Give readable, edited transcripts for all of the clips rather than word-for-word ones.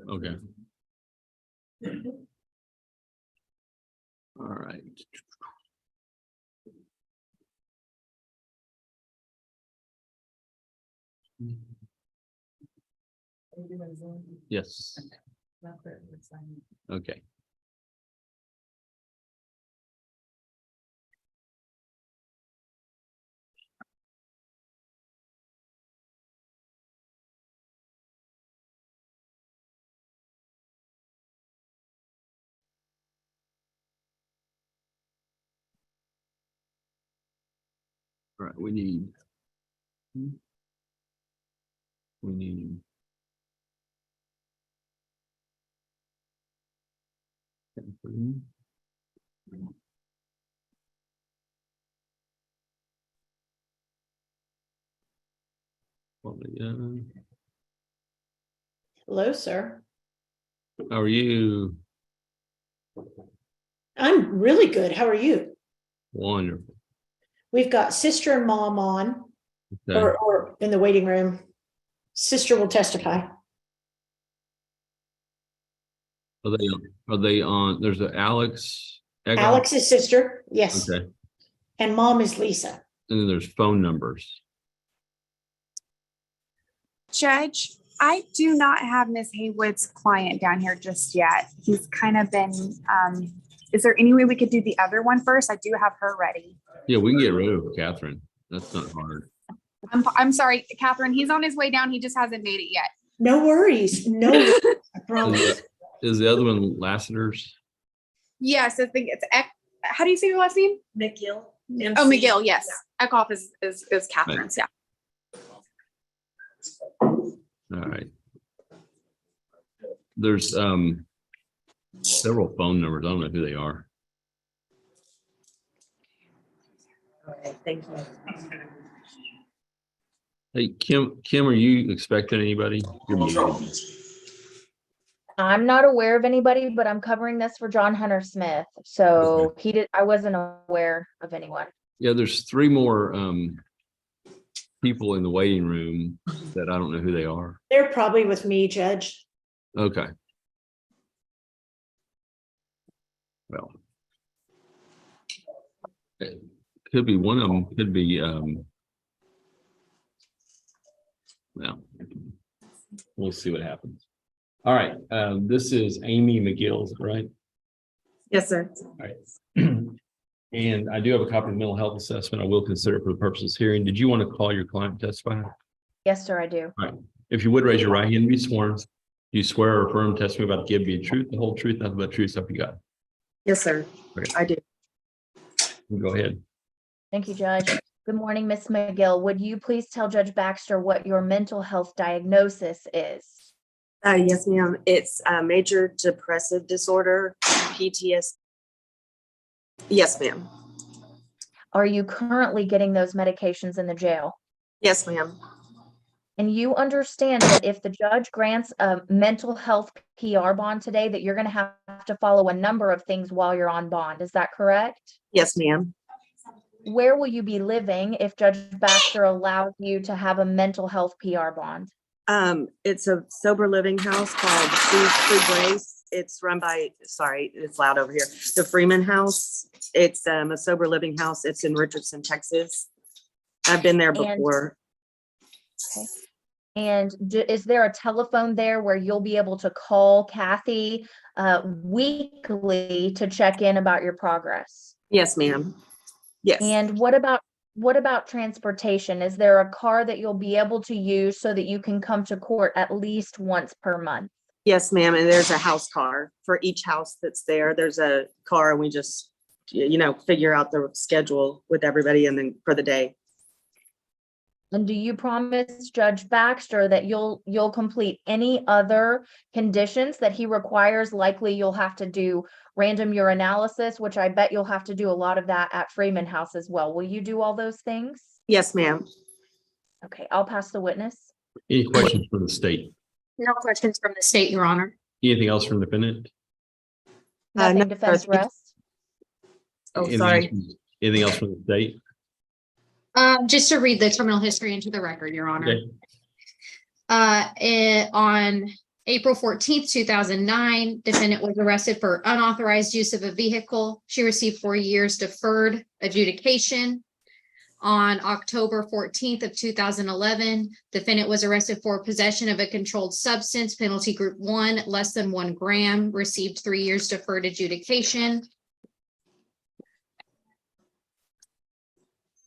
Okay. All right. Yes. Okay. All right, we need Hello, sir. how are you? I'm really good. How are you? Wonderful. We've got sister and mom on, Okay. or in the waiting room. Sister will testify. Are they on? There's an Alex. Eggoff? Alex's sister, yes. Okay. And mom is Lisa. And then there's phone numbers. Judge, I do not have Ms. Haywood's client down here just yet. He's kind of been, is there any way we could do the other one first? I do have her ready. Yeah, we can get rid of Catherine. That's not hard. I'm sorry, Catherine, he's on his way down. He just hasn't made it yet. No worries. No worries. I promise. Is the other one Lassiter's? Yes, I think it's, how do you say your last name? McGill. Oh, McGill, yes. Eckhoff is Catherine's, yeah. All right. There's several phone numbers. I don't know who they are. Okay, thank you. Hey, Kim, are you expecting anybody? You're muted. I'm not aware of anybody, but I'm covering this for John Hunter Smith. So I wasn't aware of anyone. Yeah, there's 3 more people in the waiting room that I don't know who they are. They're probably with me, Judge. Okay. Well, it could be one of them, could be well, we'll see what happens. All right, this is Amy McGill, right? Yes, sir. All right. And I do have a copy of the mental health assessment. I will consider it for the purposes of this hearing. Did you want to call your client to testify? Yes, sir, I do. All right. If you would raise your right hand and be sworn. You swear or affirm testimony about to give be the truth, the whole truth, nothing but the truth, stuff you got. Yes, sir. Okay. I do. Go ahead. Thank you, Judge. Good morning, Ms. McGill. Would you please tell Judge Baxter what your mental health diagnosis is? Yes, ma'am. It's major depressive disorder, PTSD. Yes, ma'am. Are you currently getting those medications in the jail? Yes, ma'am. And you understand that if the judge grants a mental health PR bond today, that you're going to have to follow a number of things while you're on bond. Is that correct? Yes, ma'am. Where will you be living if Judge Baxter allows you to have a mental health PR bond? It's a sober living house called Free Grace. It's run by, sorry, it's loud over here. The Freeman House. It's a sober living house. It's in Richardson, Texas. I've been there before. Okay. And is there a telephone there where you'll be able to call Kathy weekly to check in about your progress? Yes, ma'am. Yes. And what about transportation? Is there a car that you'll be able to use so that you can come to court at least once per month? Yes, ma'am. And there's a house car for each house that's there. There's a car and we just, figure out the schedule with everybody and then for the day. And do you promise Judge Baxter that you'll complete any other conditions that he requires? Likely you'll have to do random urinalysis, which I bet you'll have to do a lot of that at Freeman House as well. Will you do all those things? Yes, ma'am. Okay, I'll pass the witness. Any questions from the state? No questions from the state, Your Honor. Anything else from the defendant? Nothing, no, defense sir. rest. Oh, Anything sorry. Anything else from the state? Just to read the criminal history into the record, Your Honor. Okay. On April 14th, 2009, defendant was arrested for unauthorized use of a vehicle. She received 4 years deferred adjudication. On October 14th of 2011, defendant was arrested for possession of a controlled substance, penalty group 1, less than 1 gram, received 3 years deferred adjudication.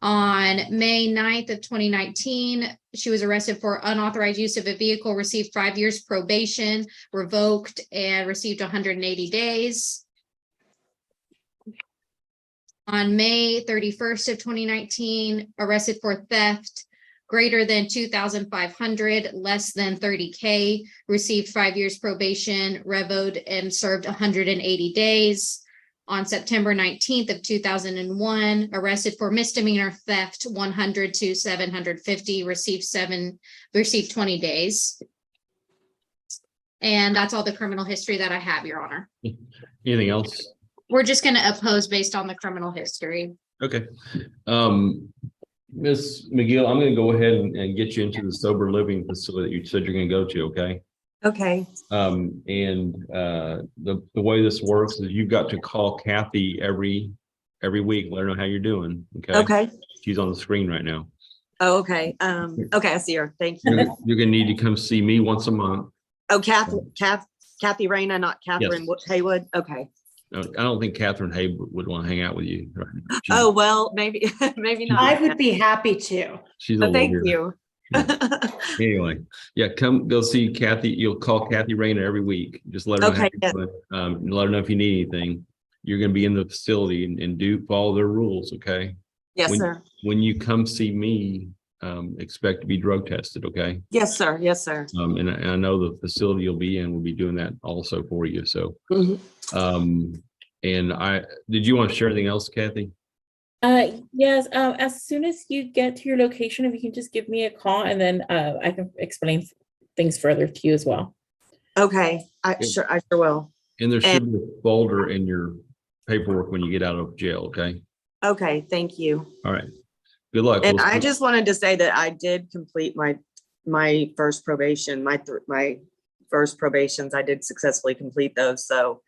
On May 9th of 2019, she was arrested for unauthorized use of a vehicle, received 5 years probation, revoked, and received 180 days. On May 31st of 2019, arrested for theft greater than 2,500, less than 30K, received 5 years probation, revoked, and served 180 days. On September 19th of 2001, arrested for misdemeanor theft, 100 to 750, received 20 days. And that's all the criminal history that I have, Your Honor. Anything else? We're just going to oppose based on the criminal history. Okay. Ms. McGill, I'm gonna go ahead and get you into the sober living facility that you said you're gonna go to, okay? Okay, The way this works is you've got to call Kathy every week, let her know how you're doing, okay? okay. She's on the screen right now. Oh, okay. Okay, I see her. Thank you. You're gonna need to come see me once a month. Oh, Kathy Rayna, not Catherine Haywood. Okay. No, I don't think Catherine Hay would want to hang out with you. Right now. Oh, well, maybe, maybe not. I would be happy to. She's a Oh, thank lawyer. you. Anyway, yeah, come go see Kathy. You'll call Kathy Rayner every week. Just let her know. Okay, How you're doing. Let her know if you need anything. You're going to be in the facility and do follow their rules. Okay. Yes, when, sir. When you come see me, expect to be drug tested. Okay. Yes, sir. Yes, sir. And I know the facility you'll be in will be doing that also for you. So, Mhm. Did you want to share anything else, Kathy? Yes, as soon as you get to your location, if you can just give me a call and then I can explain things further to you as well. Okay, I sure will. And there should be a folder in your paperwork when you get out of jail. Okay. Okay, thank you. All right. Good luck. And We'll I see- just wanted to say that I did complete my first probation, my first probations. I did successfully complete those. So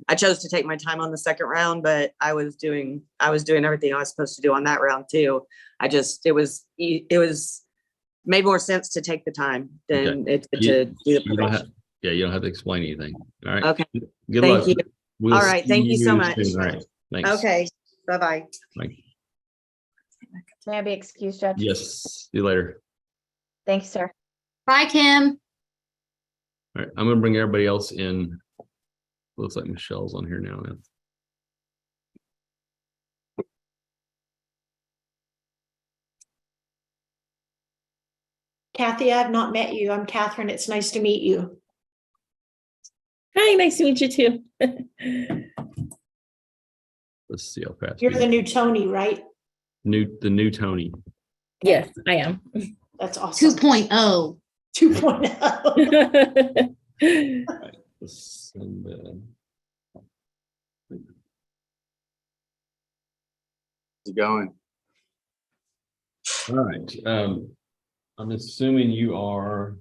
I chose to take my time on the second round, but I was doing everything I was supposed to do on that round too. It was made more sense to take the time than to do the you don't probation. have, yeah, you don't have to explain anything. All right. Okay, Good thank luck. you. We'll All right, thank you so see much. soon. All right. Thanks. Okay, bye-bye. May I be excused, Judge? Yes. See you later. Thanks, sir. Bye, Kim. All right. I'm gonna bring everybody else in. Looks like Michelle's on here now. Kathy, I've not met you. I'm Catherine. It's nice to meet you. Hi, nice to meet you too. Let's see how fast. You're we the go. new Tony, right? The new Tony. Yes, I am. That's awesome. 2.0. 2.0. Let's send, it going? all right. I'm assuming you are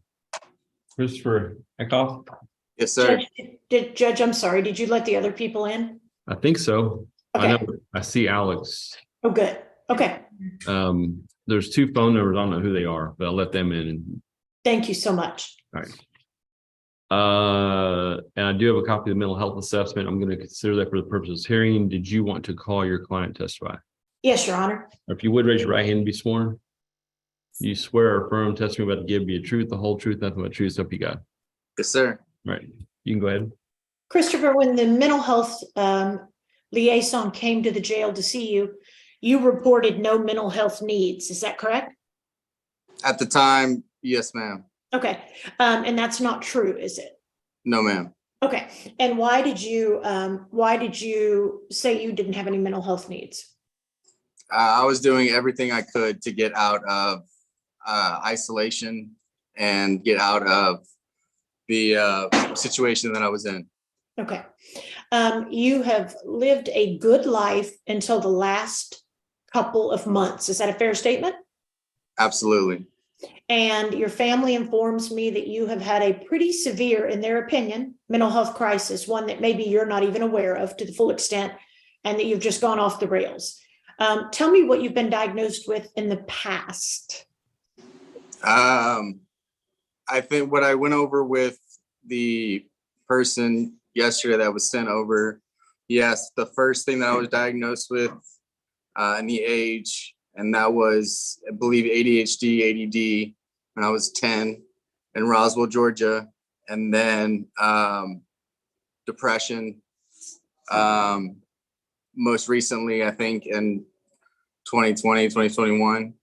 Christopher Eckhoff. Yes, sir. Judge, I'm sorry. Did you let the other people in? I think so. I Okay. know. I see Alex. Oh, good. Okay. There's 2 phone numbers. I don't know who they are, but I'll let them in. And, Thank you so much. all right. And I do have a copy of the mental health assessment. I'm going to consider that for the purpose of this hearing. Did you want to call your client to testify? Yes, Your Honor. Or if you would raise your right hand and be sworn. You swear or affirm testimony about to give be the truth, the whole truth, nothing but the truth, so help you God. Yes, sir. All right. You can go ahead. Christopher, when the mental health liaison came to the jail to see you, you reported no mental health needs. Is that correct? At the time, yes, ma'am. Okay. And that's not true, is it? No, ma'am. Okay. And why did you say you didn't have any mental health needs? I was doing everything I could to get out of isolation and get out of the situation that I was in. Okay. You have lived a good life until the last couple of months. Is that a fair statement? Absolutely. And your family informs me that you have had a pretty severe, in their opinion, mental health crisis, one that maybe you're not even aware of to the full extent, and that you've just gone off the rails. Tell me what you've been diagnosed with in the past. I think what I went over with the person yesterday that was sent over, yes, the first thing that I was diagnosed with in the age, and that was, I believe, ADHD, ADD when I was 10 in Roswell, Georgia, and then depression. Most recently, I think in 2020, 2021,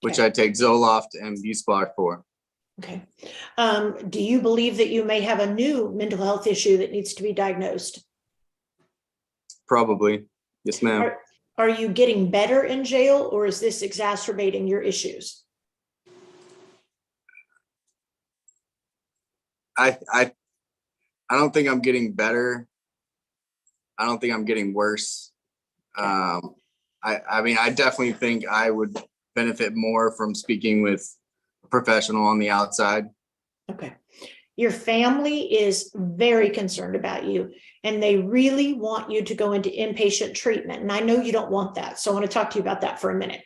which Okay. I take Zoloft and B-Spot for. Okay. Do you believe that you may have a new mental health issue that needs to be diagnosed? Probably. Yes, ma'am. Are you getting better in jail, or is this exacerbating your issues? I don't think I'm getting better. I don't think I'm getting worse. I mean, I definitely think I would benefit more from speaking with a professional on the outside. Okay. Your family is very concerned about you, and they really want you to go into inpatient treatment. And I know you don't want that, so I want to talk to you about that for a minute.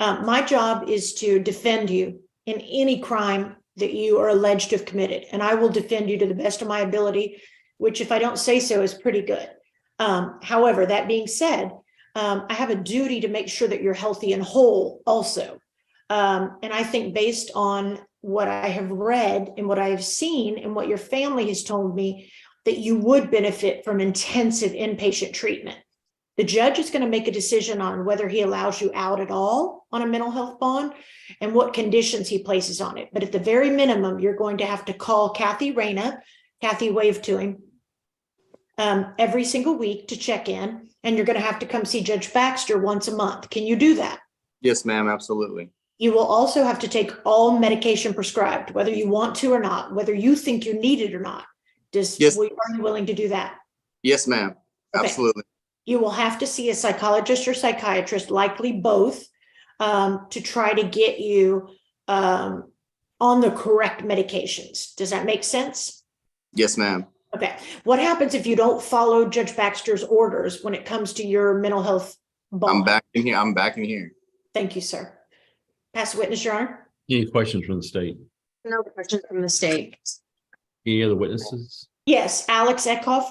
My job is to defend you in any crime that you are alleged to have committed, and I will defend you to the best of my ability, which, if I don't say so, is pretty good. However, that being said, I have a duty to make sure that you're healthy and whole also. And I think based on what I have read and what I have seen and what your family has told me, that you would benefit from intensive inpatient treatment. The judge is going to make a decision on whether he allows you out at all on a mental health bond and what conditions he places on it. But at the very minimum, you're going to have to call Kathy Reyna. Kathy, wave to him. Every single week to check in, and you're going to have to come see Judge Baxter once a month. Can you do that? Yes, ma'am. Absolutely. You will also have to take all medication prescribed, whether you want to or not, whether you think you need it or not. Yes. Are you willing to do that? Yes, ma'am. Okay. Absolutely. You will have to see a psychologist or psychiatrist, likely both, to try to get you on the correct medications. Does that make sense? Yes, ma'am. Okay. What happens if you don't follow Judge Baxter's orders when it comes to your mental health bond? I'm back in here. I'm back in here. Thank you, sir. Pass the witness, Your Honor. Any questions from the state? No questions from the state. Any other witnesses? Yes, Alex Eckhoff.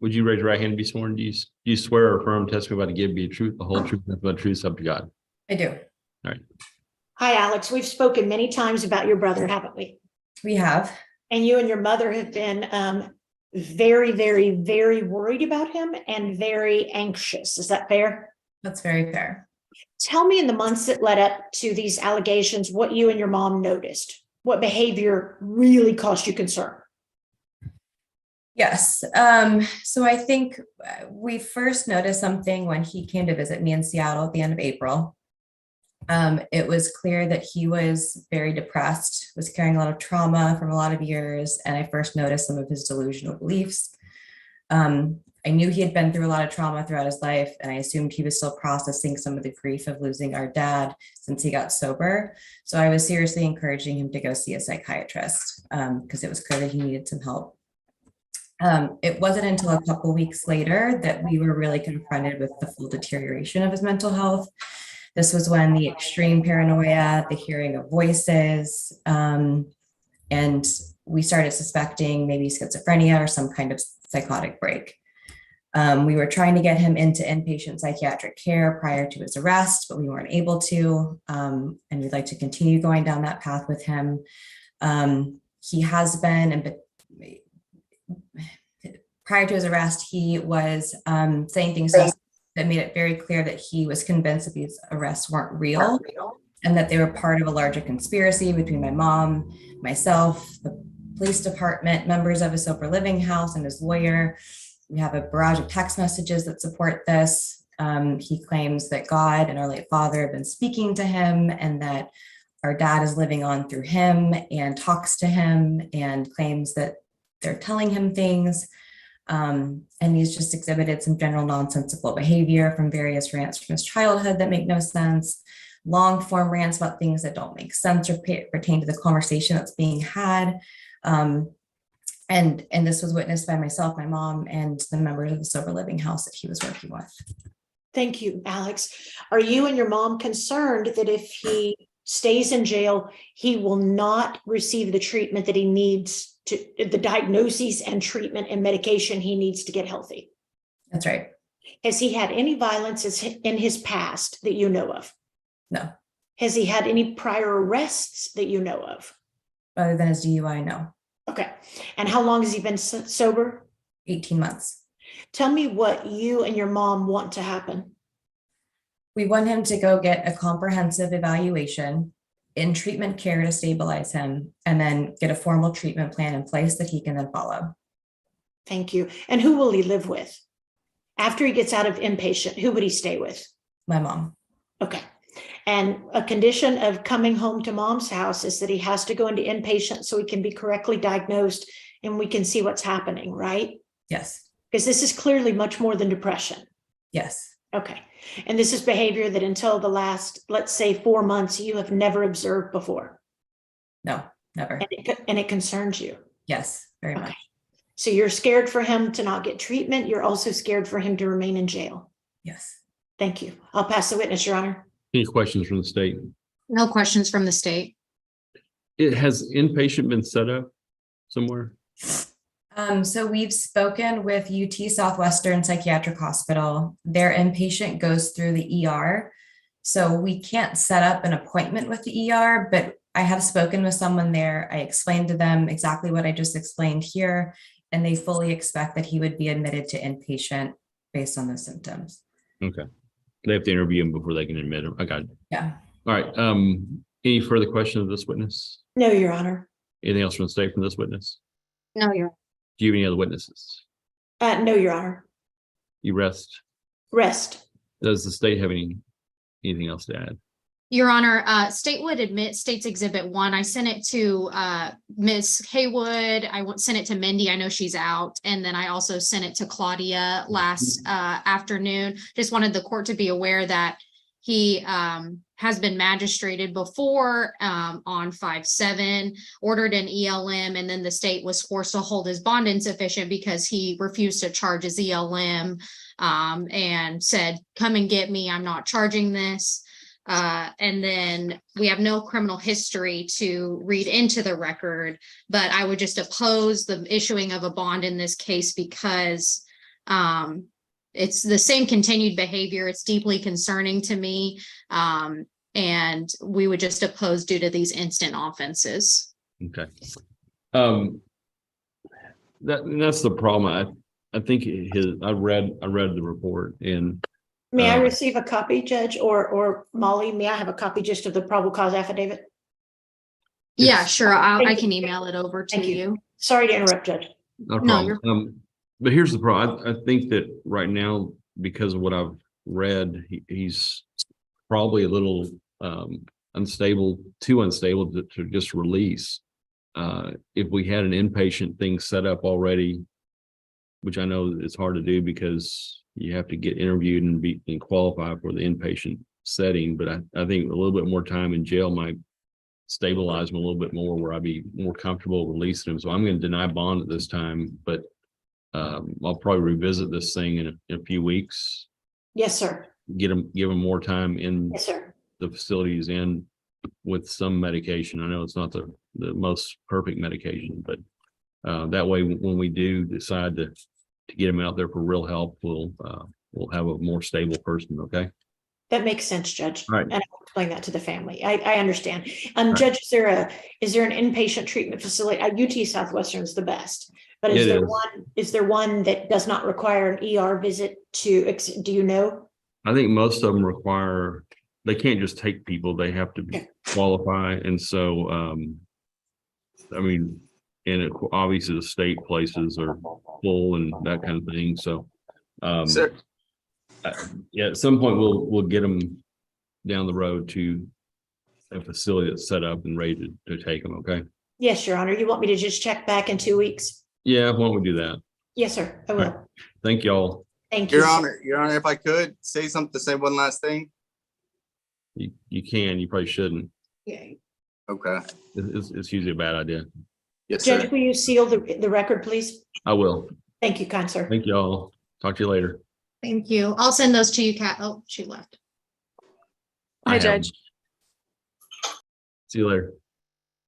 Would you raise your right hand to be sworn? Do you swear or affirm testimony about to give be the truth, the whole truth, nothing but the truth, so help you God? I do. Hi, Alex. We've spoken many times about your brother, haven't we? We have. And you and your mother have been very, very, very worried about him and very anxious. Is that fair? That's very fair. Tell me, in the months that led up to these allegations, what you and your mom noticed. What behavior really caused you concern? Yes. So I think we first noticed something when he came to visit me in Seattle at the end of April. It was clear that he was very depressed, was carrying a lot of trauma from a lot of years, and I first noticed some of his delusional beliefs. I knew he had been through a lot of trauma throughout his life, and I assumed he was still processing some of the grief of losing our dad since he got sober. So I was seriously encouraging him to go see a psychiatrist because it was clear that he needed some help. It wasn't until a couple of weeks later that we were really confronted with the full deterioration of his mental health. This was when the extreme paranoia, the hearing of voices, and we started suspecting maybe schizophrenia or some kind of psychotic break. We were trying to get him into inpatient psychiatric care prior to his arrest, but we weren't able to, and we'd like to continue going down that path with him. He has been, and prior to his arrest, he was saying things to us that made it very clear that he was convinced that these arrests weren't real and that they were part of a larger conspiracy between my mom, myself, the police department, members of his sober living house, and his lawyer. We have a barrage of text messages that support this. He claims that God and our late father have been speaking to him and that our dad is living on through him and talks to him and claims that they're telling him things. And he's just exhibited some general nonsensical behavior from various rants from his childhood that make no sense, long form rants about things that don't make sense or pertain to the conversation that's being had. And this was witnessed by myself, my mom, and the members of the sober living house that he was working with. Thank you, Alex. Are you and your mom concerned that if he stays in jail, he will not receive the treatment that he needs to, the diagnoses and treatment and medication he needs to get healthy? That's right. Has he had any violence in his past that you know of? No, Has he had any prior arrests that you know of? other than his DUI, no. Okay. And how long has he been sober? 18 months. Tell me what you and your mom want to happen. We want him to go get a comprehensive evaluation in treatment care to stabilize him, and then get a formal treatment plan in place that he can then follow. Thank you. And who will he live with? After he gets out of inpatient, who would he stay with? My mom. Okay. And a condition of coming home to mom's house is that he has to go into inpatient so he can be correctly diagnosed and we can see what's happening, right? Yes. Because this is clearly much more than depression. Yes. Okay. And this is behavior that until the last, let's say 4 months, you have never observed before. No, never. And it concerns you. Yes, very Okay. much. So you're scared for him to not get treatment. You're also scared for him to remain in jail. Yes. Thank you. I'll pass the witness, Your Honor. Any questions from the state? No questions from the state. It has inpatient been set up somewhere? So we've spoken with UT Southwestern Psychiatric Hospital. Their inpatient goes through the ER. So we can't set up an appointment with the ER, but I have spoken with someone there. I explained to them exactly what I just explained here, and they fully expect that he would be admitted to inpatient based on those symptoms. Okay. They have to interview him before they can admit him. I got it. Yeah. All right. Any further questions of this witness? No, Your Honor. Anything else from the state from this witness? No, you're. Do you have any other witnesses? No, Your Honor. You rest. Rest. Does the state have anything else to add? Your Honor, state would admit State's Exhibit 1. I sent it to Ms. Haywood. Sent it to Mindy. I know she's out. And then I also sent it to Claudia last afternoon. Just wanted the court to be aware that he has been magistrated before on 5/7, ordered an ELM, and then the state was forced to hold his bond insufficient because he refused to charge his ELM and said, "Come and get me. I'm not charging this." And then we have no criminal history to read into the record, but I would just oppose the issuing of a bond in this case because it's the same continued behavior. It's deeply concerning to me. And we would just oppose due to these instant offenses. Okay. That's the problem. I think I read the report and May I receive a copy, Judge, or Molly? May I have a copy just of the probable cause affidavit? Yeah, It's- sure. Thank I you. can email it over to Thank you. you. Sorry to interrupt, Judge. no No, problem. But here's the problem. I think that right now, because of what I've read, he's probably a little unstable, too unstable to just release. If we had an inpatient thing set up already, which I know it's hard to do because you have to get interviewed and qualify for the inpatient setting, but I think a little bit more time in jail might stabilize him a little bit more, where I'd be more comfortable releasing him. So I'm going to deny bond at this time, but I'll probably revisit this thing in a few weeks, Yes, sir. give him more time in Yes, sir. the facilities and with some medication. I know it's not the most perfect medication, but that way, when we do decide to get him out there for real help, we'll have a more stable person. Okay. That makes sense, Judge. Right. And I'll explain that to the family. I understand. Right. Judge, is there an inpatient treatment facility? UT Southwestern is the best, but It is. is there one that does not require an ER visit do you know? I think most of them require, they can't just take people, they have to qualify. And so, I mean, and obviously the state places are full and that kind of thing. So, Sir, yeah, at some point we'll get them down the road to a facility that's set up and ready to take them. Okay. Yes, Your Honor. You want me to just check back in 2 weeks? Yeah. Why don't we do that? Yes, sir, I will. Thank y'all. Thank you. Your sir. Honor, if I could, say Thank you. sir. Your Honor, if I could, say one last thing. You can, you probably shouldn't. Okay. It's usually a bad idea. Yes, Judge, sir. will you seal the record, please? I will. Thank you, kind sir. Thank y'all. Talk to you later. Thank you. I'll send those to you, Kat. Oh, she left. I Hi, have- Judge. See you later.